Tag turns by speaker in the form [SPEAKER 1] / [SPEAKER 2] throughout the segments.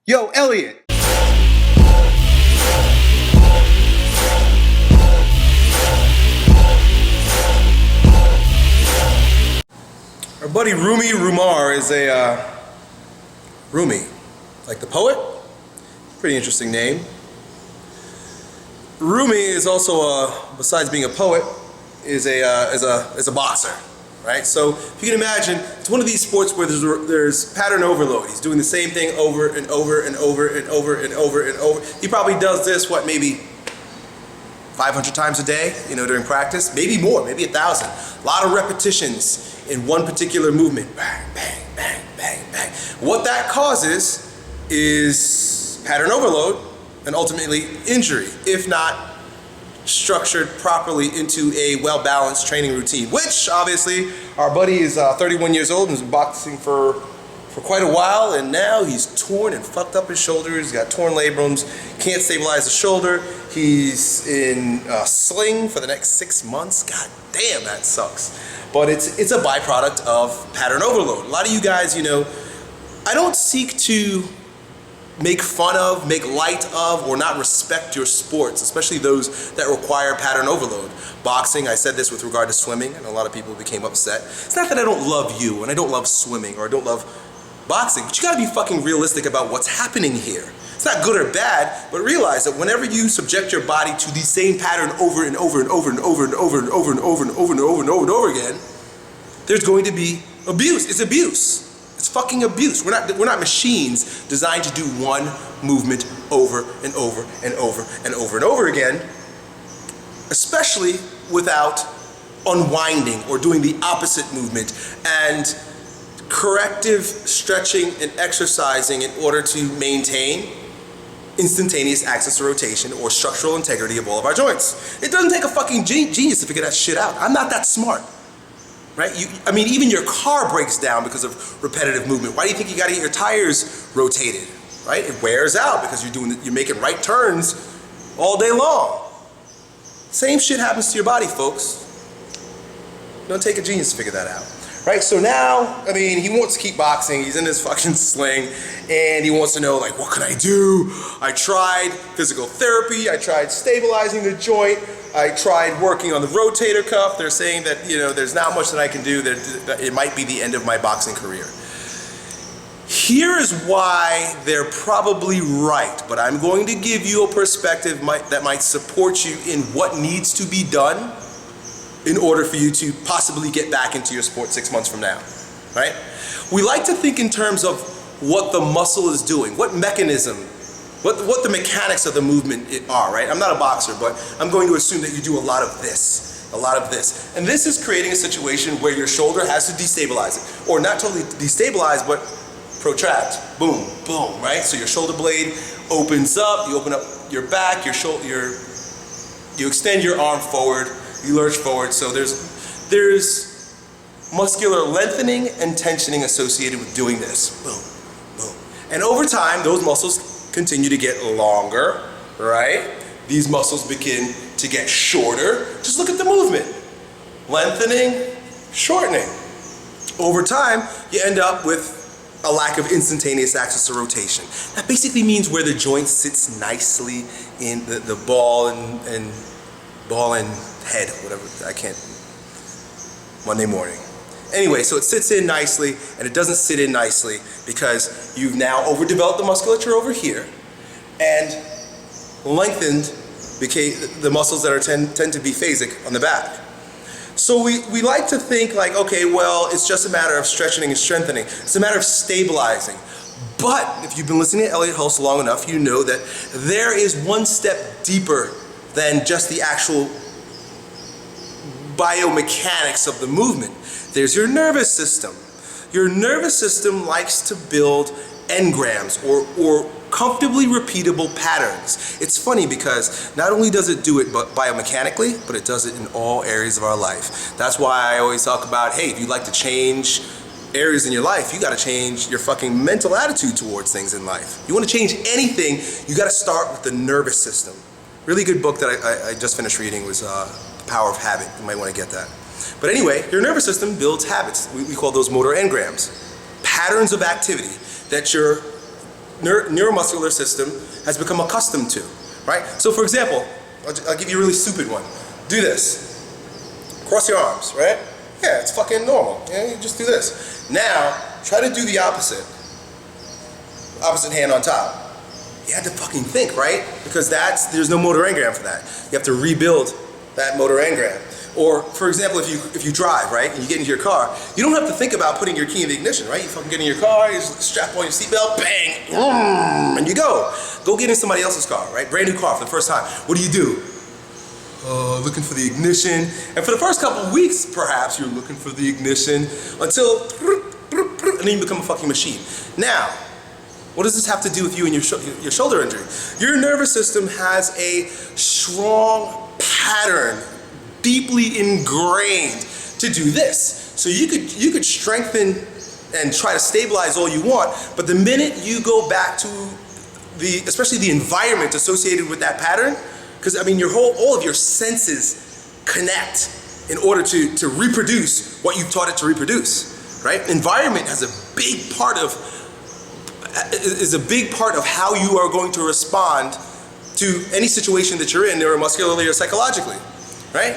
[SPEAKER 1] Yo, Elliot! Our buddy Rumi Rumar is Rumi, like the poet. Pretty interesting name. Rumi is also, besides being a poet, is a boxer, right? So if you can imagine, it's one of these sports where there's pattern overload. He's doing the same thing over and over and over and over and over and over. He probably does this, maybe 500 times a day, during practice, maybe more, maybe 1,000. A lot of repetitions in one particular movement. Bang, bang, bang, bang, bang. What that causes is pattern overload and ultimately injury, if not structured properly into a well-balanced training routine, which obviously our buddy is 31 years old and has been boxing for quite a while, and now he's torn and fucked up his shoulders. He's got torn labrums, can't stabilize the shoulder. He's in a sling for the next 6 months. God damn, that sucks. But it's a byproduct of pattern overload. A lot of you guys, I don't seek to make fun of, make light of, or not respect your sports, especially those that require pattern overload. Boxing, I said this with regard to swimming, and a lot of people became upset. It's not that I don't love you, and I don't love swimming, or I don't love boxing, but you gotta be fucking realistic about what's happening here. It's not good or bad, but realize that whenever you subject your body to the same pattern over and over and over and over and over and over and over and over and over and over and over again, there's going to be abuse. It's abuse. It's fucking abuse. We're not machines designed to do one movement over and over and over and over and over again, especially without unwinding or doing the opposite movement and corrective stretching and exercising in order to maintain instantaneous axis of rotation or structural integrity of all of our joints. It doesn't take a fucking genius to figure that shit out. I'm not that smart. Right? Even your car breaks down because of repetitive movement. Why do you think you got to get your tires rotated? Right? It wears out because you're making right turns all day long. Same shit happens to your body, folks. Don't take a genius to figure that out. Right? So now, he wants to keep boxing. He's in his fucking sling, and he wants to know, what can I do? I tried physical therapy. I tried stabilizing the joint. I tried working on the rotator cuff. They're saying that, there's not much that I can do, that it might be the end of my boxing career. Here is why they're probably right, but I'm going to give you a perspective that might support you in what needs to be done in order for you to possibly get back into your sport 6 months from now, right? We like to think in terms of what the muscle is doing, what mechanism, what the mechanics of the movement are, right? I'm not a boxer, but I'm going to assume that you do a lot of this. And this is creating a situation where your shoulder has to destabilize it, or not totally destabilize, but protract, boom, boom, right? So your shoulder blade opens up, you open up your back, you extend your arm forward, you lurch forward. So there's muscular lengthening and tensioning associated with doing this. Boom, boom. And over time, those muscles continue to get longer, right? These muscles begin to get shorter. Just look at the movement. Lengthening, shortening. Over time, you end up with a lack of instantaneous axis of rotation. That basically means where the joint sits nicely in the ball and head, whatever, Monday morning. Anyway, so it sits in nicely, and it doesn't sit in nicely because you've now overdeveloped the musculature over here and lengthened the muscles that tend to be phasic on the back. So we like to think okay, well, it's just a matter of stretching and strengthening. It's a matter of stabilizing. But if you've been listening to Elliot Hulse long enough, you know that there is one step deeper than just the actual biomechanics of the movement. There's your nervous system. Your nervous system likes to build engrams or comfortably repeatable patterns. It's funny because not only does it do it biomechanically, but it does it in all areas of our life. That's why I always talk about, hey, if you'd like to change areas in your life, you gotta change your fucking mental attitude towards things in life. You wanna change anything, you gotta start with the nervous system. Really good book that I just finished reading was The Power of Habit. You might wanna get that. But anyway, your nervous system builds habits. We call those motor engrams. Patterns of activity that your neuromuscular system has become accustomed to, right? So for example, I'll give you a really stupid one. Do this. Cross your arms, right? Yeah, it's fucking normal. Yeah, you just do this. Now, try to do the opposite. Opposite hand on top. You had to fucking think, right? Because there's no motor engram for that. You have to rebuild that motor engram. Or, for example, if you drive, right, and you get into your car, you don't have to think about putting your key in the ignition, right? You fucking get in your car, you just strap on your seatbelt, bang, and you go. Go get in somebody else's car, right? Brand new car for the first time. What do? Looking for the ignition. And for the first couple of weeks, perhaps, you're looking for the ignition until, and then you become a fucking machine. Now, what does this have to do with you and your shoulder injury? Your nervous system has a strong pattern, deeply ingrained to do this. So you could strengthen and try to stabilize all you want, but the minute you go back to especially the environment associated with that pattern, because I mean all of your senses connect in order to reproduce what you've taught it to reproduce, right? Environment is a big part of how you are going to respond to any situation that you're in, neuromuscularly or psychologically, right?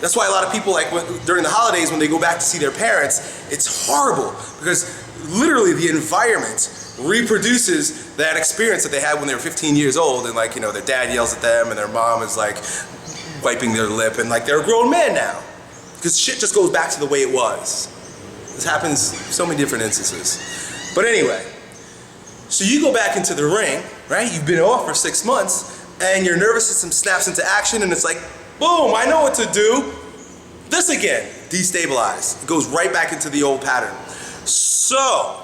[SPEAKER 1] That's why a lot of people, like during the holidays when they go back to see their parents, it's horrible because literally the environment reproduces that experience that they had when they were 15 years old, and like, you know, their dad yells at them and their mom is like wiping their lip, and like they're a grown man now because shit just goes back to the way it was. This happens so many different instances. But anyway, so you go back into the ring, right? You've been off for 6 months and your nervous system snaps into action and it's like, boom, I know what to do. This again, destabilize. It goes right back into the old pattern. So,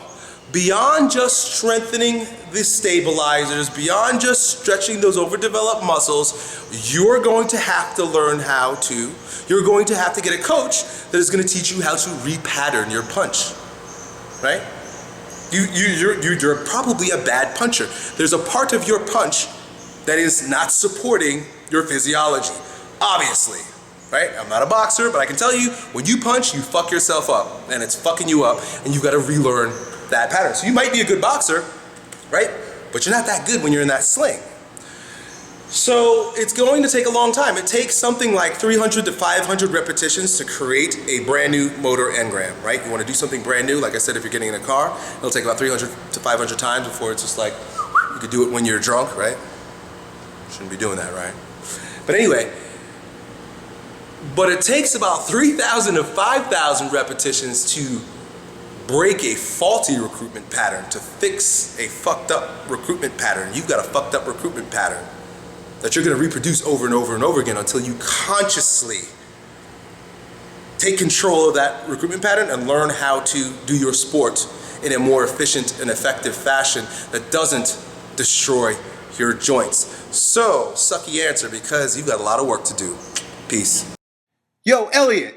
[SPEAKER 1] beyond just strengthening the stabilizers, beyond just stretching those overdeveloped muscles, you're going to have to learn you're going to have to get a coach that is going to teach you how to repattern your punch, right? You're probably a bad puncher. There's a part of your punch that is not supporting your physiology, obviously, right? I'm not a boxer, but I can tell you, when you punch, you fuck yourself up, and it's fucking you up, and you've got to relearn that pattern. So you might be a good boxer, right? But you're not that good when you're in that sling. So it's going to take a long time. It takes something like 300 to 500 repetitions to create a brand new motor engram, right? You want to do something brand new, like I said, if you're getting in a car, it'll take about 300 to 500 times before it's just like, you could do it when you're drunk, right? Shouldn't be doing that, right? But anyway, but it takes about 3,000 to 5,000 repetitions to break a faulty recruitment pattern, to fix a fucked up recruitment pattern. You've got a fucked up recruitment pattern that you're going to reproduce over and over and over again until you consciously take control of that recruitment pattern and learn how to do your sport in a more efficient and effective fashion that doesn't destroy your joints. So, sucky answer, because you've got a lot of work to do. Peace. Yo, Elliot.